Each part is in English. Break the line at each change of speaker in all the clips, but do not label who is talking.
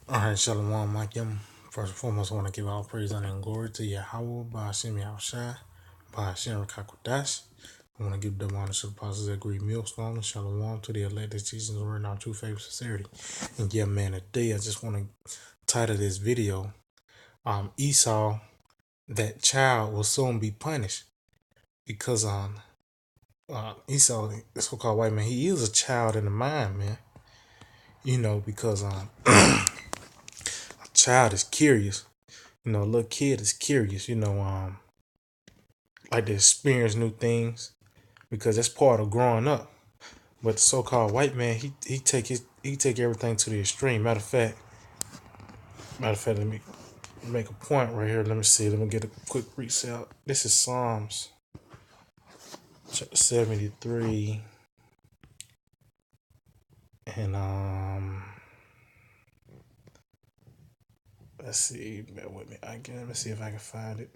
All right, Shalom, Makim. First and foremost, I want to give all praise, honor, and glory to Yahweh, Ba'ashem Yahushai, Ba'ashem Rakakwadash. I want to give double honor to the apostles that agree millstone, and Shalom to the elected teachings were in our true faith sincerity. And yeah, man, today I just want to title this video, Esau, that child will soon be punished. Because Esau, the so-called white man, he is a child in the mind, man. Because a child is curious. A little kid is curious, like to experience new things because that's part of growing up. But the so-called white man, he take everything to the extreme. Matter of fact, let me make a point right here. Let me see. Let me get a quick reset. This is Psalms chapter 73, and let's see. Bear with me. Let me see if I can find it.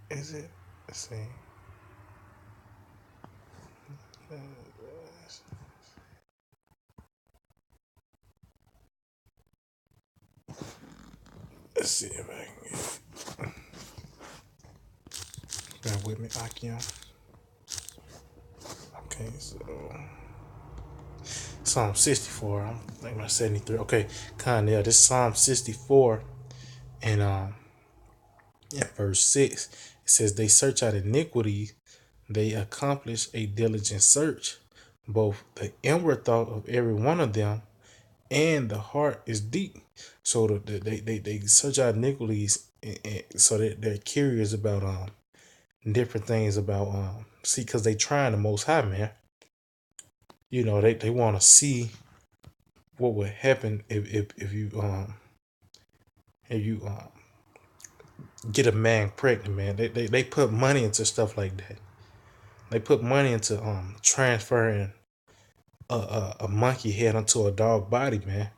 Is it? Let's see. Let's see if I can get it. Bear with me, Akim. Okay, so Psalm 64. I'm thinking about 73. Okay, kind of. Yeah, this is Psalm 64, and at verse 6, it says, "They search out iniquity, they accomplish a diligent search. Both the inward thought of every one of them and the heart is deep." So they search out iniquities, so that they're curious about different things about see, because they trying the Most High, man. They want to see what would happen if you get a man pregnant, man. They put money into stuff like that. They put money into transferring a monkey head onto a dog body, man.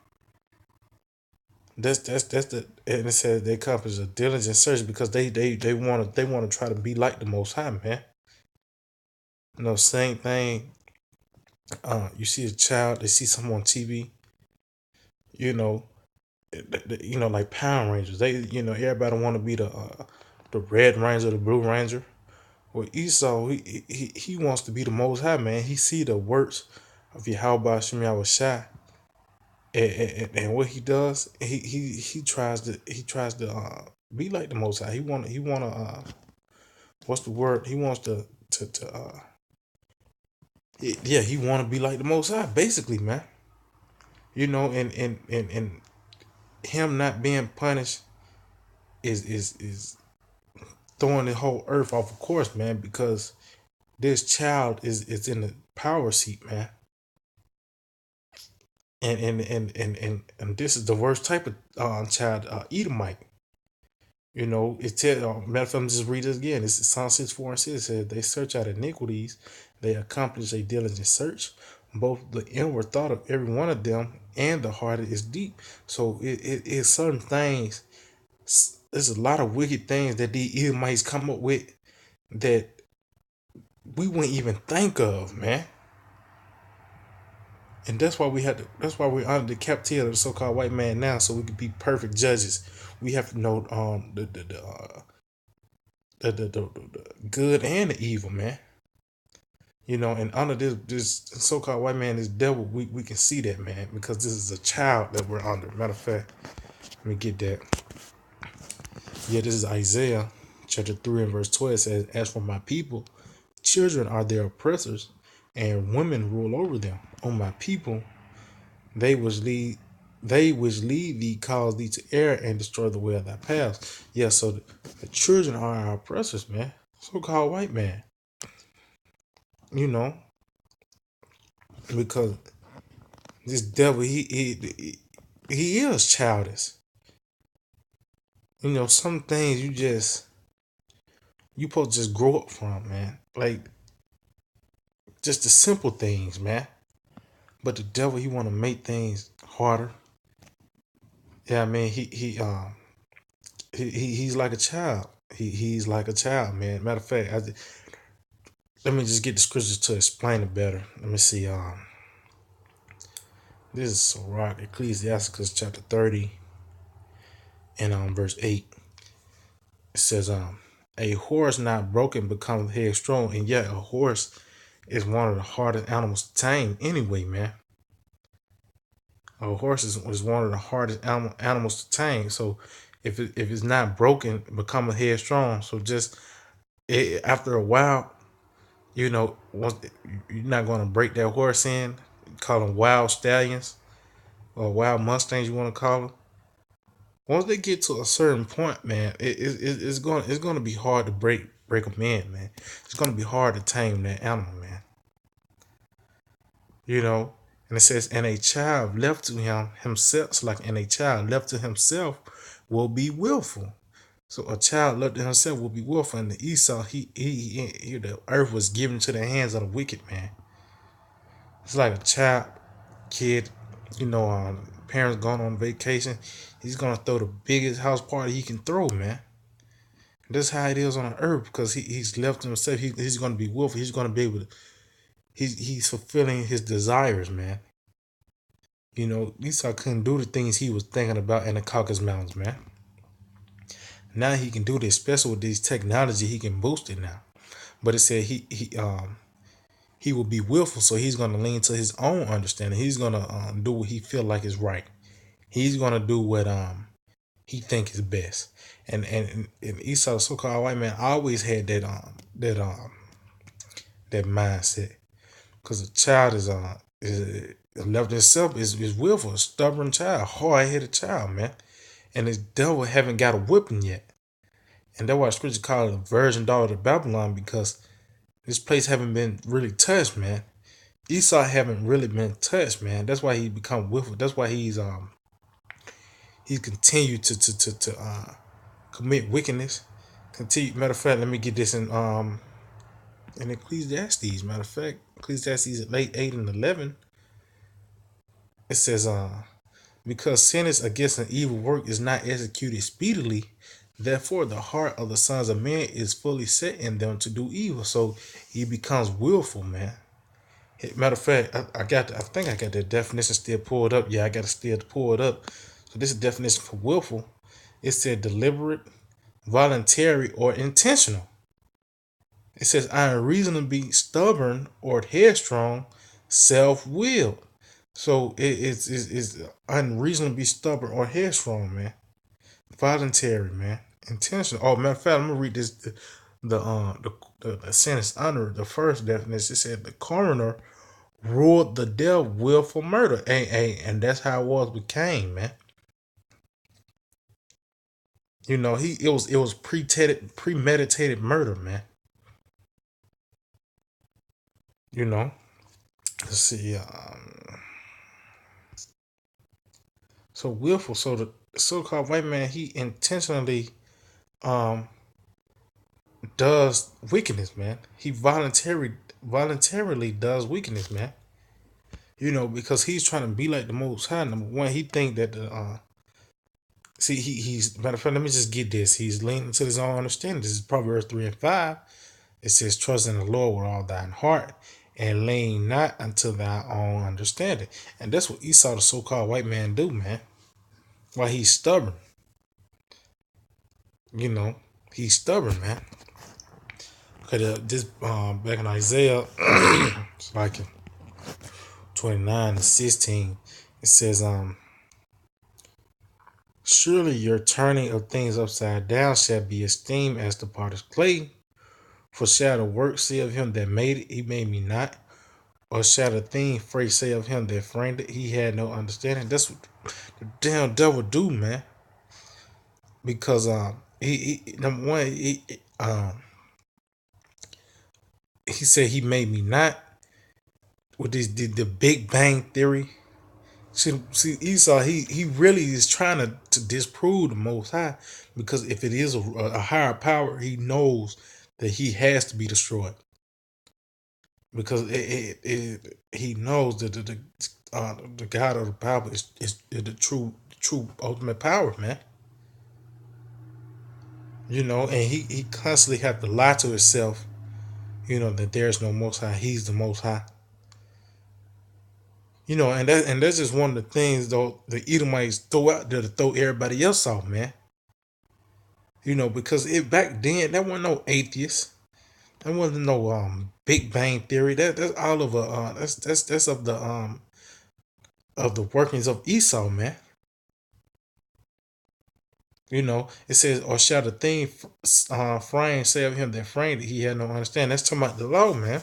That's the and it says they accomplish a diligent search because they want to try to be like the Most High, man. Same thing. You see a child, they see someone on TV, you know, like Power Rangers. Everybody want to be the Red Ranger, the Blue Ranger. Well, Esau, he wants to be the Most High, man. He see the works of Yahweh Shem Yahushai, and what he does, he tries to be like the Most High. He wanna what's the word? He wants to yeah, he wanna be like the Most High, basically, man. And him not being punished is throwing the whole earth off of course, man, because this child is in the power seat, man. And this is the worst type of child, Edomite. It said, matter of fact, I'm just read this again. This is Psalm 6, 4 and 6. It says, "They search out iniquities, they accomplish a diligent search. Both the inward thought of every one of them and the heart is deep." So it is certain things. There's a lot of wicked things that these Edomites come up with that we wouldn't even think of, man. And that's why we're under the captivity of the so-called white man now, so we can be perfect judges. We have to know the good and the evil, man. And under this so-called white man, this devil, we can see that, man, because this is a child that we're under. Matter of fact, let me get that. Yeah, this is Isaiah chapter 3 and verse 12. It says, "As for my people, children are their oppressors, and women rule over them. On my people, they which lead thee cause thee to err and destroy the way of thy paths." Yeah, so the children are our oppressors, man. So-called white man. You know, because this devil, he is childish. Some things you supposed to just grow up from, man. Like just the simple things, man. But the devil, he want to make things harder. Yeah, I mean, he's like a child. He's like a child, man. Matter of fact, let me just get the scriptures to explain it better. Let me see. This is Sirach, Ecclesiasticus chapter 30 and verse 8. It says, a horse not broken becomes headstrong, and yet a horse is one of the hardest animals to tame anyway, man. A horse is one of the hardest animals to tame. So if it's not broken, it becomes headstrong. So just after a while, once you're not going to break that horse in, call them wild stallions or wild mustangs, you want to call them. Once they get to a certain point, man, it's going to be hard to break them in, man. It's going to be hard to tame that animal, man. You know, and it says, and a child left to himself, like, and a child left to himself will be willful. So a child left to himself will be willful. And the Esau, the earth was given to the hands of the wicked, man. It's like a child, kid, parents going on vacation. He's gonna throw the biggest house party he can throw, man. That's how it is on the earth because he's left to himself. He's gonna be willful. He's gonna be able to. He's fulfilling his desires, man. Esau couldn't do the things he was thinking about in the Caucasus Mountains, man. Now he can do this, especially with this technology. He can boost it now. But it said he will be willful, so he's gonna lean to his own understanding. He's gonna do what he feel like is right. He's gonna do what he think is best. And Esau, the so-called white man, always had that mindset. Because a child is left itself is willful, a stubborn child, hard-headed child, man. And his devil haven't got a whipping yet. And that's why scripture call it a virgin daughter of Babylon, because this place haven't been really touched, man. Esau haven't really been touched, man. That's why he become willful. That's why he's continued to commit wickedness. Continue. Matter of fact, let me get this in Ecclesiastes. Matter of fact, Ecclesiastes 8 and 11. It says because sentence against an evil work is not executed speedily, therefore the heart of the sons of men is fully set in them to do evil. So he becomes willful, man. Matter of fact, I think I got the definition still pulled up. Yeah, I got to still pull it up. So this is the definition for willful. It said deliberate, voluntary, or intentional. It says unreasonably stubborn or headstrong, self-willed. So it's unreasonably stubborn or headstrong, man. Voluntary, man. Intentional. Oh, matter of fact, I'm gonna read this the sentence under the first definition. It said the coroner ruled the death willful murder. And that's how it was with Cain, man. It was premeditated murder, man. You know. Let's see. So willful. So the so-called white man, he intentionally um does wickedness, man. He voluntarily does wickedness, man. Because he's trying to be like the Most High. Number one, he think that he's matter of fact. Let me just get this. He's leaning to his own understanding. This is Proverbs 3 and 5. It says, "Trust in the Lord with all thine heart, and lean not unto thy own understanding." And that's what Esau, the so-called white man, do, man. Why he's stubborn. He's stubborn, man. Okay, this back in Isaiah, it's like 29:16. It says, surely your turning of things upside down shall be esteemed as the potter's clay. For shall the work say of him that made it, he made me not? Or shall the thing phrase say of him that framed it, he had no understanding? That's what the damn devil do, man. Because he number one, he said he made me not with this the Big Bang Theory. See Esau, he really is trying to disprove the Most High, because if it is a higher power, he knows that he has to be destroyed, because he knows that the God of the Bible is the true ultimate power, man. And he constantly have to lie to himself, that there's no Most High. He's the Most High. And that's just one of the things though the Edomites throw out there to throw everybody else off, man. Because it back then that wasn't no atheist. That wasn't no Big Bang Theory. That's all of that's of the workings of Esau, man. It says, or shall the thing frame say of him that framed it, he had no understanding. That's talking about the law, man.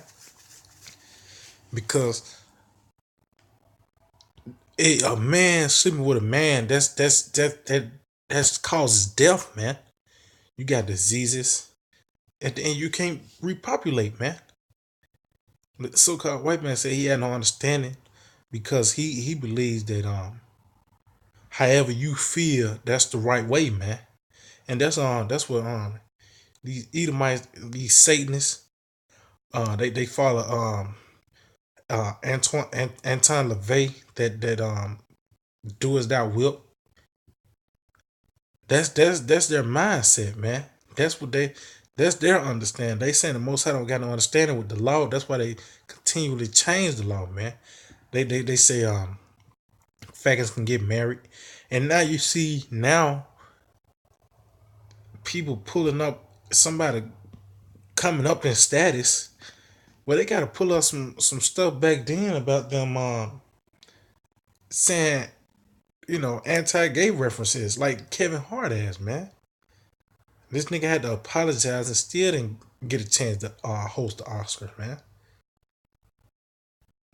Because a man sleeping with a man, that's causes death, man. You got diseases. At the end, you can't repopulate, man. The so-called white man said he had no understanding because he believes that however you feel, that's the right way, man. And that's what these Edomites, these Satanists, they follow Anton LaVey that do as thou wilt. That's their mindset, man. That's what that's their understanding. They saying the Most High don't got no understanding with the law. That's why they continually change the law, man. They say faggots can get married, and now you see people pulling up somebody coming up in status. Well, they got to pull up some stuff back then about them saying anti-gay references like Kevin Hart ass, man. This nigga had to apologize and still didn't get a chance to host the Oscars, man.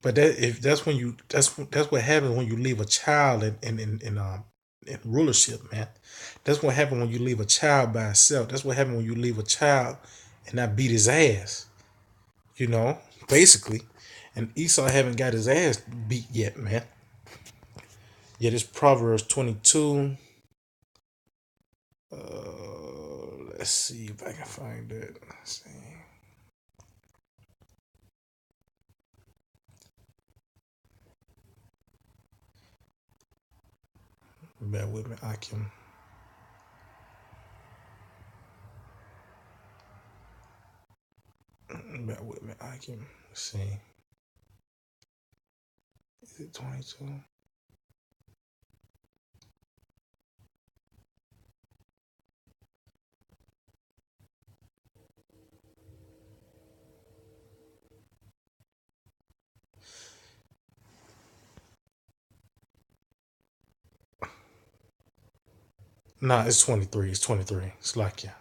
But if that's when that's what happens when you leave a child in rulership, man. That's what happens when you leave a child by itself. That's what happens when you leave a child and not beat his ass. Basically. And Esau haven't got his ass beat yet, man. Yeah, this Proverbs 22. Let's see if I can find it. Let's see. Bear with me, Akim. Bear with me, Akim. Let's see. Is it 22? Nah, it's 23. It's 23. It's like, yeah.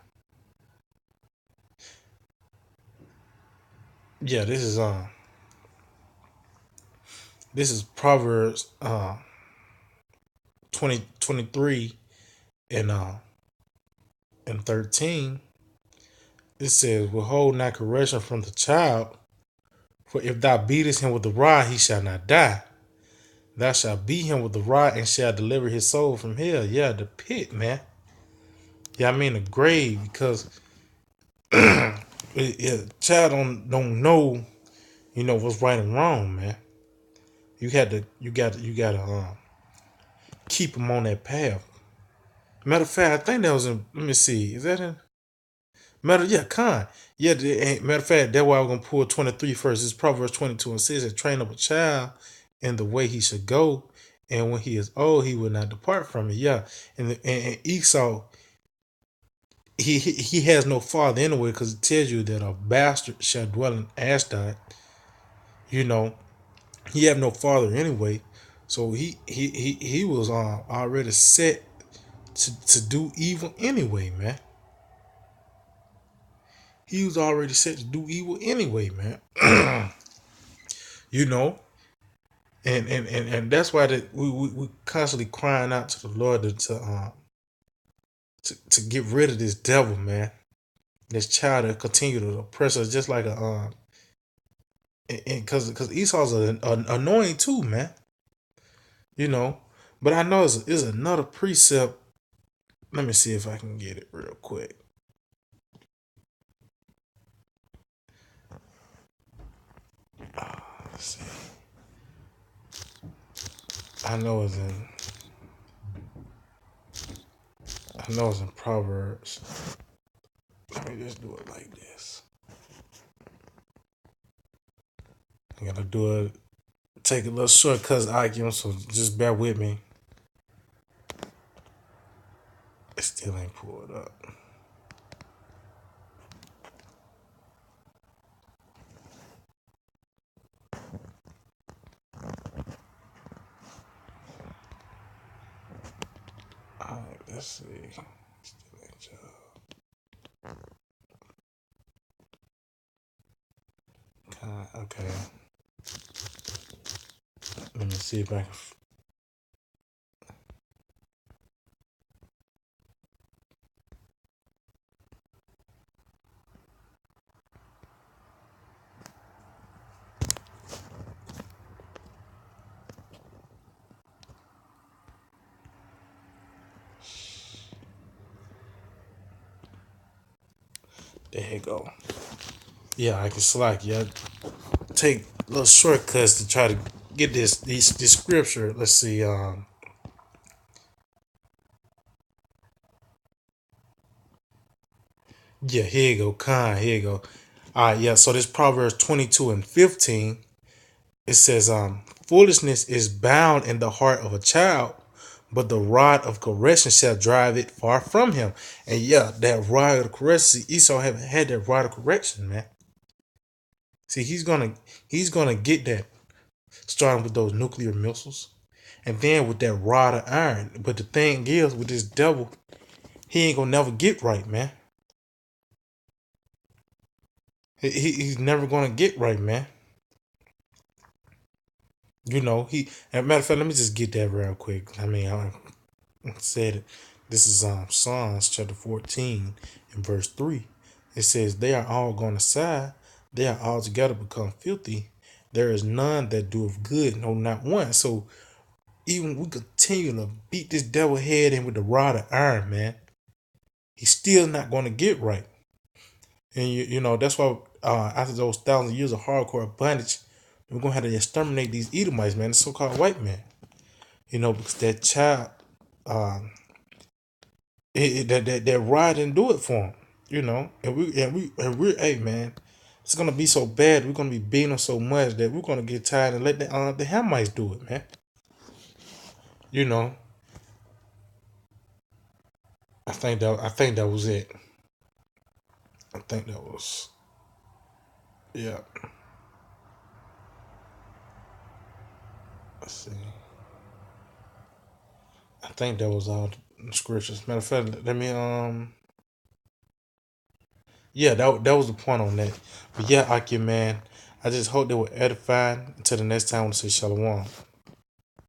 Yeah, this is Proverbs 23 and 13. It says, withhold not correction from the child, for if thou beatest him with the rod, he shall not die. Thou shalt beat him with the rod and shall deliver his soul from hell. Yeah, the pit, man. Yeah, I mean the grave, because child don't know, what's right and wrong, man. You got to keep him on that path. Matter of fact, I think that was in. Let me see. Is that in? Yeah, Khan. Yeah, matter of fact, that's why I'm gonna pull 23 first. It's Proverbs 22 and 6. It train up a child in the way he should go, and when he is old, he will not depart from it. Yeah, and Esau, he has no father anyway, because it tells you that a bastard shall dwell in Ashdod. You know, he have no father anyway, so he was already set to do evil anyway, man. He was already set to do evil anyway, man. you know, and that's why that we constantly crying out to the Lord to get rid of this devil, man. This child that continue to oppress us, just like and because Esau's annoying too, man. You know, but I know it's another precept. Let me see if I can get it real quick. Let's see. I know it's in. I know it's in Proverbs. Let me just do it like this. I gotta do it. Take a little shortcuts argument, so just bear with me. It still ain't pulled up. Alright, let's see. Still ain't okay. Let me see if I can. There you go. Yeah, I can slack. Yeah, take little shortcuts to try to get this scripture. Let's see. Yeah, here you go. Here you go. All right, yeah. So this Proverbs 22:15. It says, foolishness is bound in the heart of a child, but the rod of correction shall drive it far from him. And yeah, that rod of correction, see, Esau haven't had that rod of correction, man. See, he's gonna get that, starting with those nuclear missiles, and then with that rod of iron. But the thing is, with this devil, he ain't gonna never get right, man. He's never gonna get right, man. As a matter of fact, let me just get that real quick. I mean, I said it. This is Psalms chapter 14 and verse 3. It says, they are all gone aside, they are all together become filthy. There is none that doeth good, no, not one. So even we continue to beat this devil head in with the rod of iron, man, he's still not going to get right. And that's why after those 1,000 years of hardcore bondage, we're gonna have to exterminate these Edomites, man, the so-called white man. Because that child, um, that ride and do it for him. And we're hey, man, it's gonna be so bad. We're gonna be beating them so much that we're gonna get tired and let the Hamites do it, man. You know, I think that was it. I think that was yeah. Let's see. I think that was all the scriptures. Matter of fact, let me yeah, that was the point on that. But yeah, Aki, man, I just hope they were edified. Until the next time, I want to say shalom.